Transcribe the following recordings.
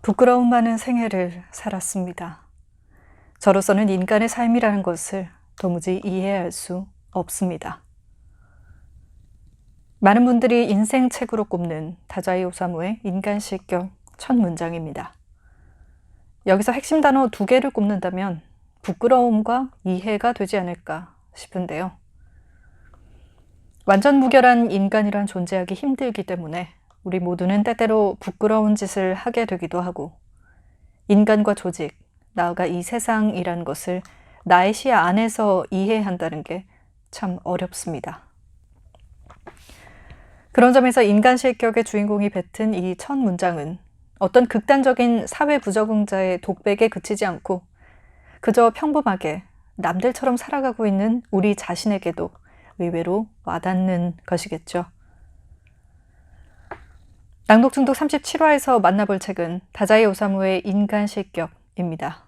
부끄러움 많은 생애를 살았습니다. 저로서는 인간의 삶이라는 것을 도무지 이해할 수 없습니다. 많은 분들이 인생책으로 꼽는 다자이 오사무의 인간실격 첫 문장입니다. 여기서 핵심 단어 2개를 꼽는다면 부끄러움과 이해가 되지 않을까 싶은데요. 완전 무결한 인간이란 존재하기 힘들기 때문에 우리 모두는 때때로 부끄러운 짓을 하게 되기도 하고, 인간과 조직, 나아가 이 세상이란 것을 나의 시야 안에서 이해한다는 게 참 어렵습니다. 그런 점에서 인간실격의 주인공이 뱉은 이 첫 문장은 어떤 극단적인 사회 부적응자의 독백에 그치지 않고 그저 평범하게 남들처럼 살아가고 있는 우리 자신에게도 의외로 와닿는 것이겠죠. 낭독 중독 37화에서 만나볼 책은 다자이 오사무의 인간실격입니다.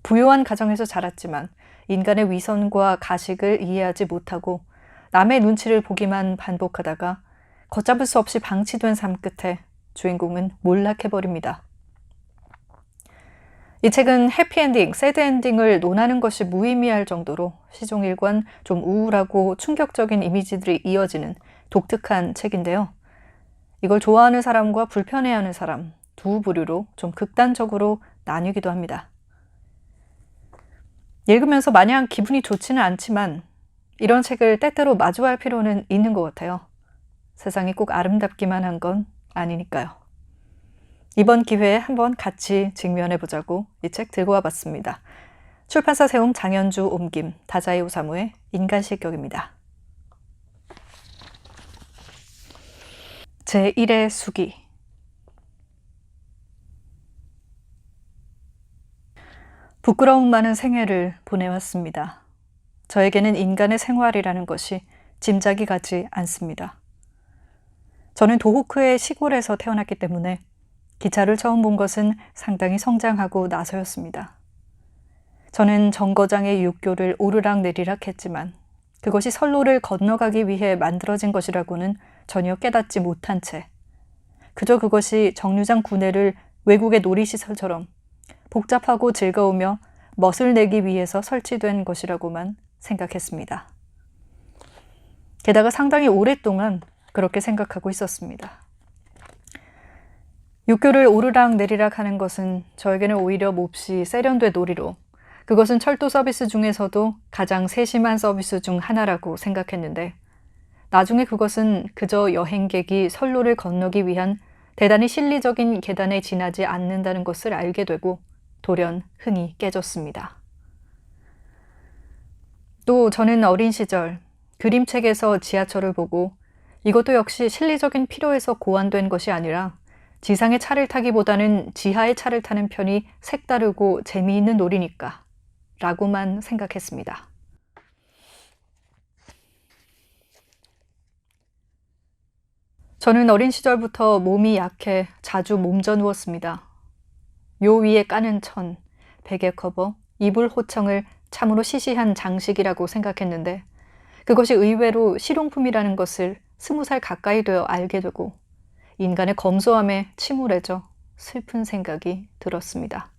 부유한 가정에서 자랐지만 인간의 위선과 가식을 이해하지 못하고 남의 눈치를 보기만 반복하다가 걷잡을 수 없이 방치된 삶 끝에 주인공은 몰락해버립니다. 이 책은 해피엔딩, 새드엔딩을 논하는 것이 무의미할 정도로 시종일관 좀 우울하고 충격적인 이미지들이 이어지는 독특한 책인데요. 이걸 좋아하는 사람과 불편해하는 사람 두 부류로 좀 극단적으로 나뉘기도 합니다. 읽으면서 마냥 기분이 좋지는 않지만 이런 책을 때때로 마주할 필요는 있는 것 같아요. 세상이 꼭 아름답기만 한 건 아니니까요. 이번 기회에 한번 같이 직면해보자고 이 책 들고 와봤습니다. 출판사 세움 장현주 옮김, 다자이 오사무의 인간실격입니다. 제1의 수기. 부끄러움 많은 생애를 보내왔습니다. 저에게는 인간의 생활이라는 것이 짐작이 가지 않습니다. 저는 도호크의 시골에서 태어났기 때문에 기차를 처음 본 것은 상당히 성장하고 나서였습니다. 저는 정거장의 육교를 오르락내리락 했지만 그것이 선로를 건너가기 위해 만들어진 것이라고는 전혀 깨닫지 못한 채 그저 그것이 정류장 구내를 외국의 놀이시설처럼 복잡하고 즐거우며 멋을 내기 위해서 설치된 것이라고만 생각했습니다. 게다가 상당히 오랫동안 그렇게 생각하고 있었습니다. 육교를 오르락 내리락 하는 것은 저에게는 오히려 몹시 세련된 놀이로, 그것은 철도 서비스 중에서도 가장 세심한 서비스 중 하나라고 생각했는데, 나중에 그것은 그저 여행객이 선로를 건너기 위한 대단히 실리적인 계단에 지나지 않는다는 것을 알게 되고 돌연 흥이 깨졌습니다. 또 저는 어린 시절 그림책에서 지하철을 보고 이것도 역시 실리적인 필요에서 고안된 것이 아니라 지상의 차를 타기보다는 지하의 차를 타는 편이 색다르고 재미있는 놀이니까 라고만 생각했습니다. 저는 어린 시절부터 몸이 약해 자주 몸져 누웠습니다. 요 위에 까는 천, 베개 커버, 이불 호청을 참으로 시시한 장식이라고 생각했는데 그것이 의외로 실용품이라는 것을 20살 가까이 되어 알게 되고 인간의 검소함에 침울해져 슬픈 생각이 들었습니다.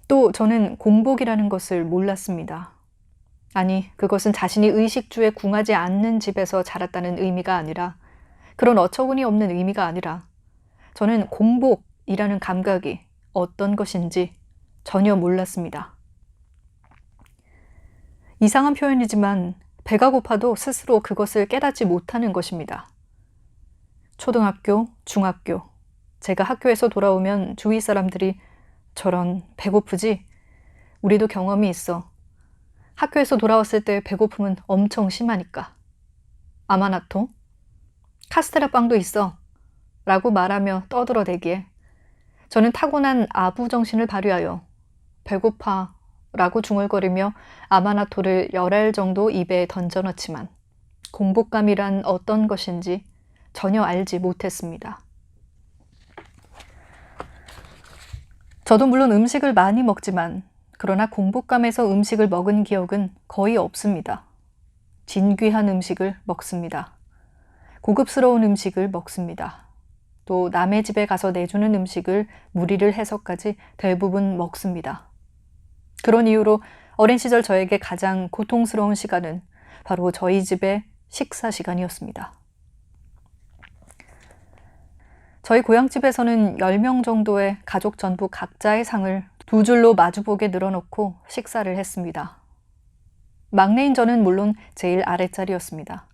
또 저는 공복이라는 것을 몰랐습니다. 아니, 그것은 자신이 의식주에 궁하지 않는 집에서 자랐다는 의미가 아니라, 그런 어처구니 없는 의미가 아니라 저는 공복이라는 감각이 어떤 것인지 전혀 몰랐습니다. 이상한 표현이지만 배가 고파도 스스로 그것을 깨닫지 못하는 것입니다. 초등학교, 중학교, 제가 학교에서 돌아오면 주위 사람들이 저런 배고프지? 우리도 경험이 있어. 학교에서 돌아왔을 때 배고픔은 엄청 심하니까. 아마나토? 카스테라 빵도 있어. 라고 말하며 떠들어대기에 저는 타고난 아부 정신을 발휘하여 배고파 라고 중얼거리며 아마나토를 10알 정도 입에 던져넣지만 공복감이란 어떤 것인지 전혀 알지 못했습니다. 저도 물론 음식을 많이 먹지만 그러나 공복감에서 음식을 먹은 기억은 거의 없습니다. 진귀한 음식을 먹습니다. 고급스러운 음식을 먹습니다. 또 남의 집에 가서 내주는 음식을 무리를 해서까지 대부분 먹습니다. 그런 이유로 어린 시절 저에게 가장 고통스러운 시간은 바로 저희 집의 식사 시간이었습니다. 저희 고향집에서는 10명 정도의 가족 전부 각자의 상을 두 줄로 마주보게 늘어놓고 식사를 했습니다. 막내인 저는 물론 제일 아랫자리였습니다.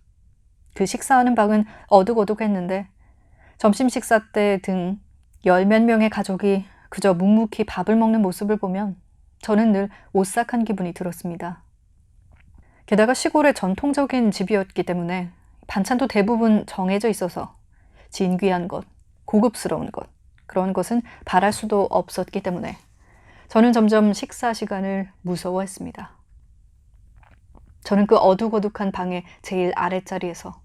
그 식사하는 방은 어둑어둑했는데 점심 식사 때 등 10몇 명의 가족이 그저 묵묵히 밥을 먹는 모습을 보면 저는 늘 오싹한 기분이 들었습니다. 게다가 시골의 전통적인 집이었기 때문에 반찬도 대부분 정해져 있어서 진귀한 것, 고급스러운 것, 그런 것은 바랄 수도 없었기 때문에 저는 점점 식사 시간을 무서워했습니다. 저는 그 어둑어둑한 방의 제일 아랫자리에서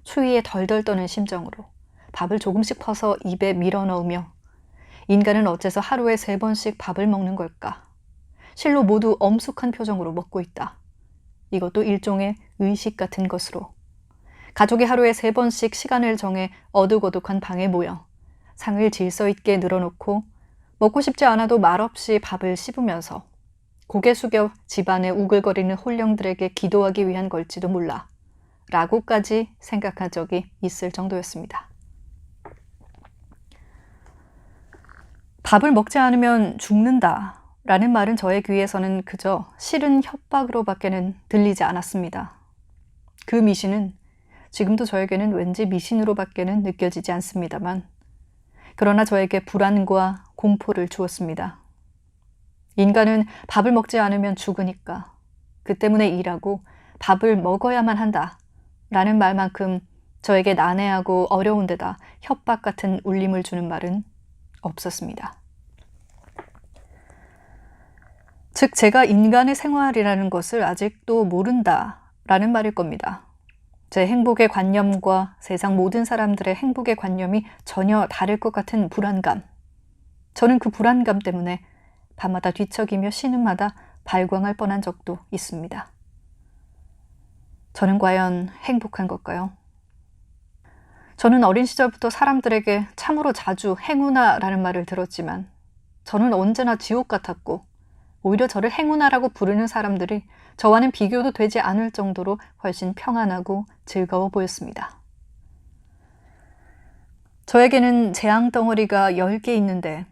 추위에 덜덜 떠는 심정으로 밥을 조금씩 퍼서 입에 밀어 넣으며 인간은 어째서 하루에 3번씩 밥을 먹는 걸까? 실로 모두 엄숙한 표정으로 먹고 있다. 이것도 일종의 의식 같은 것으로 가족이 하루에 3번씩 시간을 정해 어둑어둑한 방에 모여 상을 질서 있게 늘어놓고 먹고 싶지 않아도 말없이 밥을 씹으면서 고개 숙여 집안에 우글거리는 홀령들에게 기도하기 위한 걸지도 몰라 라고까지 생각한 적이 있을 정도였습니다. 밥을 먹지 않으면 죽는다 라는 말은 저의 귀에서는 그저 싫은 협박으로밖에는 들리지 않았습니다. 그 미신은 지금도 저에게는 왠지 미신으로밖에는 느껴지지 않습니다만 그러나 저에게 불안과 공포를 주었습니다. 인간은 밥을 먹지 않으면 죽으니까 그 때문에 일하고 밥을 먹어야만 한다 라는 말만큼 저에게 난해하고 어려운 데다 협박 같은 울림을 주는 말은 없었습니다. 즉 제가 인간의 생활이라는 것을 아직도 모른다 라는 말일 겁니다. 제 행복의 관념과 세상 모든 사람들의 행복의 관념이 전혀 다를 것 같은 불안감. 저는 그 불안감 때문에 밤마다 뒤척이며 신음마다 발광할 뻔한 적도 있습니다. 저는 과연 행복한 걸까요? 저는 어린 시절부터 사람들에게 참으로 자주 행운아라는 말을 들었지만 저는 언제나 지옥 같았고 오히려 저를 행운아라고 부르는 사람들이 저와는 비교도 되지 않을 정도로 훨씬 평안하고 즐거워 보였습니다. 저에게는 재앙 덩어리가 10개 있는데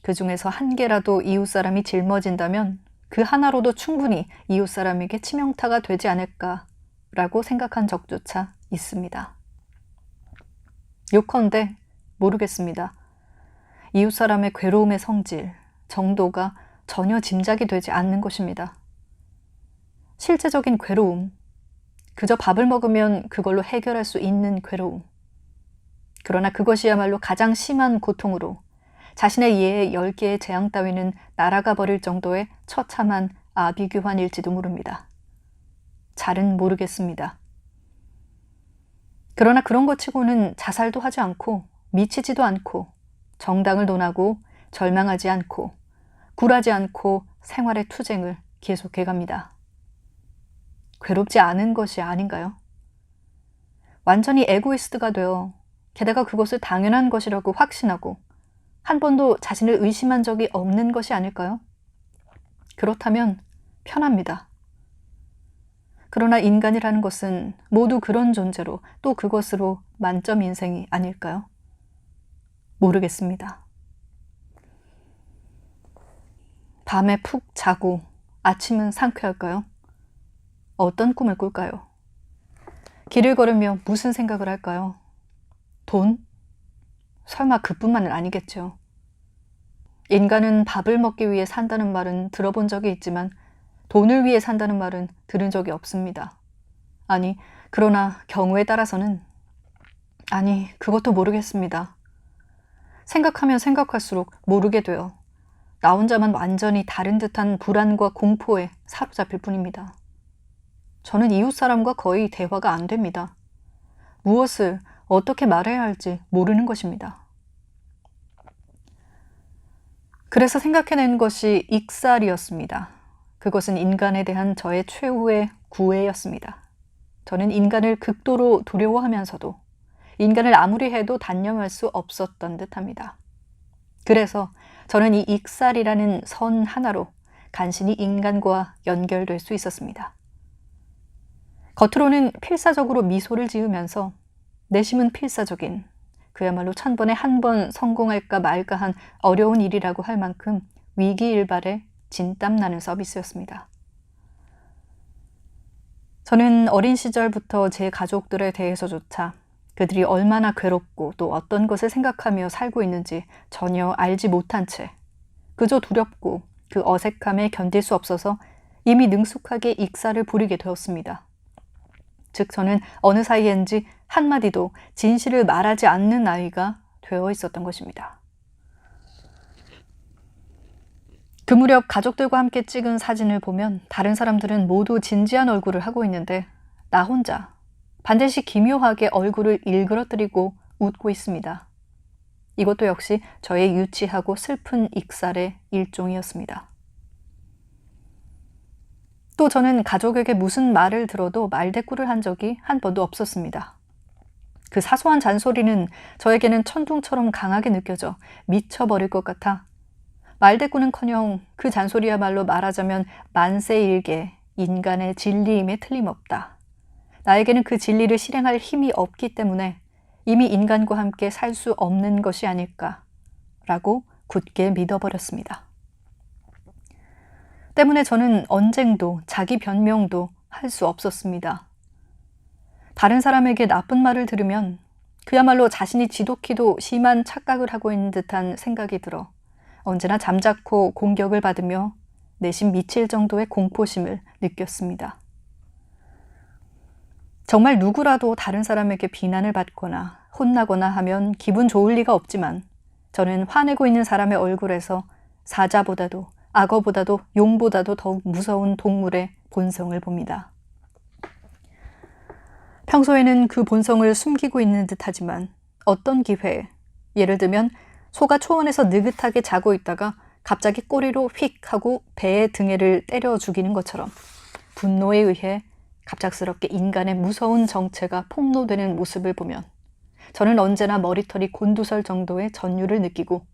그 중에서 1개라도 이웃사람이 짊어진다면 그 하나로도 충분히 이웃사람에게 치명타가 되지 않을까라고 생각한 적조차 있습니다. 요컨대 모르겠습니다. 이웃사람의 괴로움의 성질, 정도가 전혀 짐작이 되지 않는 것입니다. 실제적인 괴로움, 그저 밥을 먹으면 그걸로 해결할 수 있는 괴로움. 그러나 그것이야말로 가장 심한 고통으로 자신의 이해에 10개의 재앙 따위는 날아가 버릴 정도의 처참한 아비규환일지도 모릅니다. 잘은 모르겠습니다. 그러나 그런 것 치고는 자살도 하지 않고 미치지도 않고 정당을 논하고 절망하지 않고 굴하지 않고 생활의 투쟁을 계속해갑니다. 괴롭지 않은 것이 아닌가요? 완전히 에고이스트가 되어 게다가 그것을 당연한 것이라고 확신하고 한 번도 자신을 의심한 적이 없는 것이 아닐까요? 그렇다면 편합니다. 그러나 인간이라는 것은 모두 그런 존재로 또 그것으로 만점 인생이 아닐까요? 모르겠습니다. 밤에 푹 자고 아침은 상쾌할까요? 어떤 꿈을 꿀까요? 길을 걸으며 무슨 생각을 할까요? 돈? 설마 그뿐만은 아니겠죠. 인간은 밥을 먹기 위해 산다는 말은 들어본 적이 있지만 돈을 위해 산다는 말은 들은 적이 없습니다. 아니, 그러나 경우에 따라서는 그것도 모르겠습니다. 생각하면 생각할수록 모르게 돼요. 나 혼자만 완전히 다른 듯한 불안과 공포에 사로잡힐 뿐입니다. 저는 이웃 사람과 거의 대화가 안 됩니다. 무엇을 어떻게 말해야 할지 모르는 것입니다. 그래서 생각해낸 것이 익살이었습니다. 그것은 인간에 대한 저의 최후의 구애였습니다. 저는 인간을 극도로 두려워하면서도 인간을 아무리 해도 단념할 수 없었던 듯합니다. 그래서 저는 이 익살이라는 선 하나로 간신히 인간과 연결될 수 있었습니다. 겉으로는 필사적으로 미소를 지으면서 내심은 필사적인, 그야말로 1000번에 1번 성공할까 말까한 어려운 일이라고 할 만큼 위기일발의 진땀나는 서비스였습니다. 저는 어린 시절부터 제 가족들에 대해서조차 그들이 얼마나 괴롭고 또 어떤 것을 생각하며 살고 있는지 전혀 알지 못한 채 그저 두렵고 그 어색함에 견딜 수 없어서 이미 능숙하게 익살을 부리게 되었습니다. 즉 저는 어느 사이엔지 한마디도 진실을 말하지 않는 아이가 되어 있었던 것입니다. 그 무렵 가족들과 함께 찍은 사진을 보면 다른 사람들은 모두 진지한 얼굴을 하고 있는데 나 혼자 반드시 기묘하게 얼굴을 일그러뜨리고 웃고 있습니다. 이것도 역시 저의 유치하고 슬픈 익살의 일종이었습니다. 또 저는 가족에게 무슨 말을 들어도 말대꾸를 한 적이 한 번도 없었습니다. 그 사소한 잔소리는 저에게는 천둥처럼 강하게 느껴져 미쳐버릴 것 같아 말대꾸는커녕 그 잔소리야말로 말하자면 만세일계 인간의 진리임에 틀림없다. 나에게는 그 진리를 실행할 힘이 없기 때문에 이미 인간과 함께 살 수 없는 것이 아닐까라고 굳게 믿어버렸습니다. 때문에 저는 언쟁도 자기 변명도 할 수 없었습니다. 다른 사람에게 나쁜 말을 들으면 그야말로 자신이 지독히도 심한 착각을 하고 있는 듯한 생각이 들어 언제나 잠자코 공격을 받으며 내심 미칠 정도의 공포심을 느꼈습니다. 정말 누구라도 다른 사람에게 비난을 받거나 혼나거나 하면 기분 좋을 리가 없지만 저는 화내고 있는 사람의 얼굴에서 사자보다도 악어보다도 용보다도 더욱 무서운 동물의 본성을 봅니다. 평소에는 그 본성을 숨기고 있는 듯하지만 어떤 기회에, 예를 들면 소가 초원에서 느긋하게 자고 있다가 갑자기 꼬리로 휙 하고 배의 등에를 때려 죽이는 것처럼 분노에 의해 갑작스럽게 인간의 무서운 정체가 폭로되는 모습을 보면 저는 언제나 머리털이 곤두설 정도의 전율을 느끼고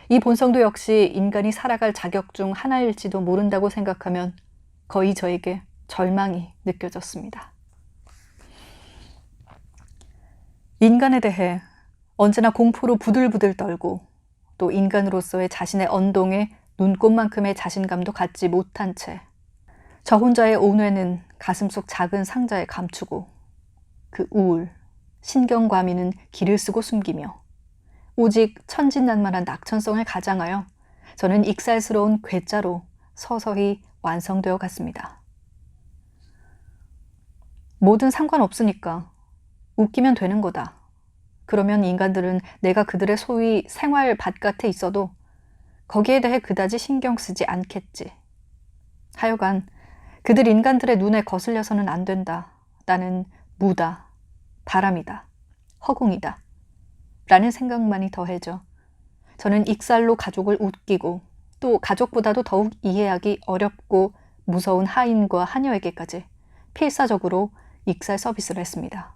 이 본성도 역시 인간이 살아갈 자격 중 하나일지도 모른다고 생각하면 거의 저에게 절망이 느껴졌습니다. 인간에 대해 언제나 공포로 부들부들 떨고 또 인간으로서의 자신의 언동에 눈꽃만큼의 자신감도 갖지 못한 채 저 혼자의 온회는 가슴속 작은 상자에 감추고 그 우울, 신경과민은 기를 쓰고 숨기며 오직 천진난만한 낙천성을 가장하여 저는 익살스러운 괴짜로 서서히 완성되어 갔습니다. 뭐든 상관없으니까 웃기면 되는 거다. 그러면 인간들은 내가 그들의 소위 생활 바깥에 있어도 거기에 대해 그다지 신경 쓰지 않겠지. 하여간 그들 인간들의 눈에 거슬려서는 안 된다. 나는 무다, 바람이다, 허공이다. 라는 생각만이 더해져 저는 익살로 가족을 웃기고 또 가족보다도 더욱 이해하기 어렵고 무서운 하인과 하녀에게까지 필사적으로 익살 서비스를 했습니다.